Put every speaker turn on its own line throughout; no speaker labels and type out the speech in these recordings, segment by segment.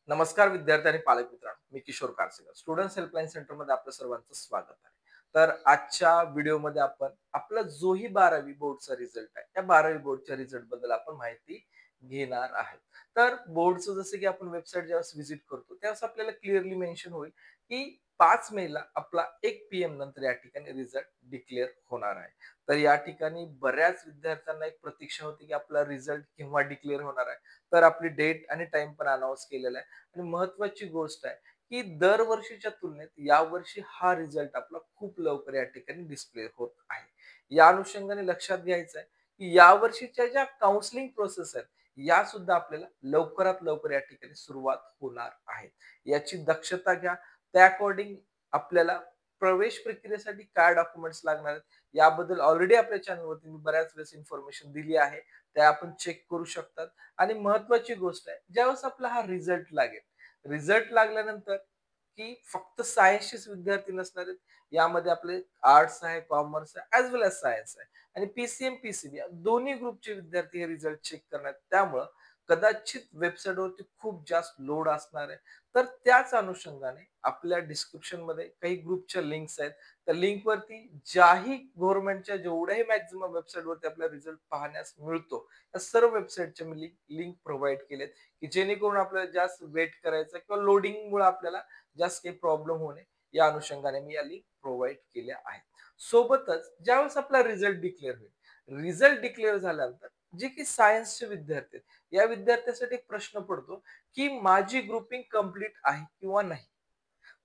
नमस्कार विद्यार्थी आणि पालक मित्रांनो, मी किशोर कारसेकर स्टुडंट्स हेल्पलाईन सेंटरमध्ये आपल्या सर्वांचं स्वागत आहे. तर आजच्या व्हिडिओमध्ये आपण आपला जोही 12वी बोर्डचा रिझल्ट आहे त्या 12वी बोर्डच्या रिझल्ट बद्दल आपण माहिती घेणार आहे. तर बोर्डचं जसं की आपण वेबसाईट ज्यावेळेस व्हिजिट करतो त्यावेळेस आपल्याला क्लिअरली मेन्शन होईल की 5 मेला आपला 1 PM नंतर या ठिकाणी रिझल्ट डिक्लेअर होणार आहे. तर या ठिकाणी बऱ्याच विद्यार्थ्यांना एक प्रतीक्षा होती की आपला रिझल्ट केव्हा डिक्लेअर होणार आहे. तर आपली डेट आणि टाइम पण अनाउन्स केलेला आहे. आणि महत्वाची गोष्ट आहे की दरवर्षीच्या तुलनेत यावर्षी हा रिझल्ट आपला खूप लवकर या ठिकाणी डिस्प्ले होत आहे. या अनुषंगाने लक्षात घ्यायचं आहे की यावर्षीच्या ज्या काउन्सिलिंग प्रोसेस आहेत या सुद्धा आपल्याला लवकरात लवकर या ठिकाणी सुरुवात होणार आहे. याची दक्षता घ्या. त्या अकॉर्डिंग आपल्याला प्रवेश प्रक्रियेसाठी काय डॉक्युमेंट्स लागणार आहेत याबद्दल ऑलरेडी आपल्या चॅनलवरती मी बऱ्याच वेळेस इन्फॉर्मेशन दिली आहे. त्या आपण चेक करू शकतात. आणि महत्वाची गोष्ट आहे ज्यावेळेस आपला हा रिझल्ट लागेल, रिझल्ट लागल्यानंतर की फक्त सायन्सचेच विद्यार्थी नसणार आहेत. यामध्ये आपले आर्ट्स आहे, कॉमर्स आहे, ॲज वेल एज सायन्स आहे आणि पीसीएम पीसीबी या दोन्ही ग्रुपचे विद्यार्थी हे रिझल्ट चेक करणार. त्यामुळं कदाचित वेबसाईटवरती खूप जास्त लोड असणार आहे. तर त्याच अनुषंगाने आपल्या डिस्क्रिप्शन मध्ये काही ग्रुपच्या लिंक्स आहेत. त्या लिंक वरती ज्याही गव्हर्नमेंटच्या जेवढ्याही मॅक्झिमम वेबसाईटवरती आपला रिझल्ट पाहण्यास मिळतो त्या सर्व वेबसाईटच्या मी लिंक प्रोव्हाइड केलेत की जेणेकरून आपल्याला जास्त वेट करायचं किंवा लोडिंग मुळे आपल्याला जास्त काही प्रॉब्लेम होणे या अनुषंगाने मी या लिंक प्रोव्हाइड केल्या आहेत. सोबतच ज्यावेळेस आपला रिझल्ट डिक्लेअर होईल, रिझल्ट डिक्लेअर झाल्यानंतर जे की सायन्सचे विद्यार्थी आहेत या विद्यार्थ्यासाठी एक प्रश्न पडतो की माझी ग्रुपिंग कंप्लीट आहे किंवा नाही.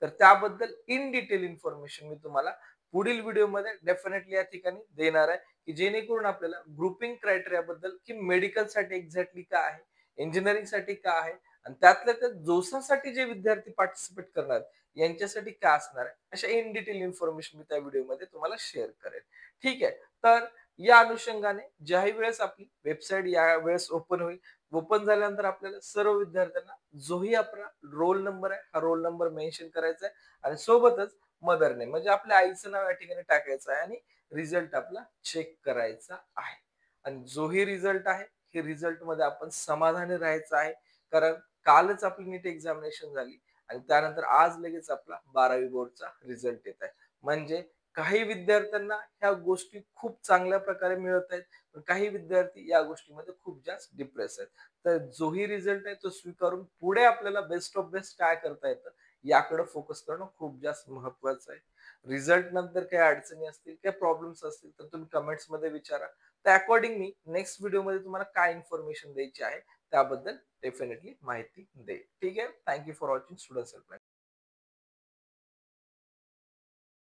तर त्याबद्दल इन डिटेल इन्फॉर्मेशन मी तुम्हाला पुढील व्हिडिओमध्ये डेफिनेटली या ठिकाणी देणार आहे की जेणेकरून आपल्याला ग्रुपिंग क्रायटेरिया बद्दल की मेडिकल साठी एक्झॅक्टली काय आहे, इंजिनिअरिंग साठी काय आहे आणि त्यातल्या त्यात जोसासाठी जे विद्यार्थी पार्टिसिपेट करणार यांच्यासाठी काय असणार आहे अशा इन डिटेल इन्फॉर्मेशन मी त्या व्हिडिओमध्ये तुम्हाला शेअर करेन. ठीक आहे. तर या अनुषंगाने ज्याही वेळेस आपली वेबसाईट या वेळेस ओपन होईल, ओपन झाल्यानंतर आपल्याला सर्व विद्यार्थ्यांना जोही आपला रोल नंबर आहे हा रोल नंबर मेन्शन करायचा आहे आणि सोबतच मदर नेम म्हणजे आपल्या आईचं नाव या ठिकाणी टाकायचं आहे आणि रिझल्ट आपला चेक करायचा आहे. आणि जोही रिझल्ट आहे हे रिझल्ट मध्ये आपण समाधानी राहायचं आहे. कारण कालच आपली नीट एक्झामिनेशन झाली आणि त्यानंतर आज लगेच आपला 12वी बोर्डचा रिझल्ट येत आहे. म्हणजे काही विद्यार्थ्यांना ह्या गोष्टी खूप चांगल्या प्रकारे मिळत आहेत, पण काही विद्यार्थी या गोष्टीमध्ये खूप जास्त डिप्रेस आहेत. तर जोही रिझल्ट आहे तो स्वीकारून पुढे आपल्याला बेस्ट ऑफ बेस्ट काय करता येतं याकडे फोकस करणं खूप जास्त महत्वाचं आहे. रिझल्ट नंतर काही अडचणी असतील, काही प्रॉब्लेम्स असतील तर तुम्ही कमेंट्स मध्ये विचारा. त्या अकॉर्डिंग मी नेक्स्ट व्हिडिओमध्ये तुम्हाला काय इन्फॉर्मेशन द्यायची आहे त्याबद्दल डेफिनेटली माहिती देईल. ठीक आहे. Thank you for watching students helpline.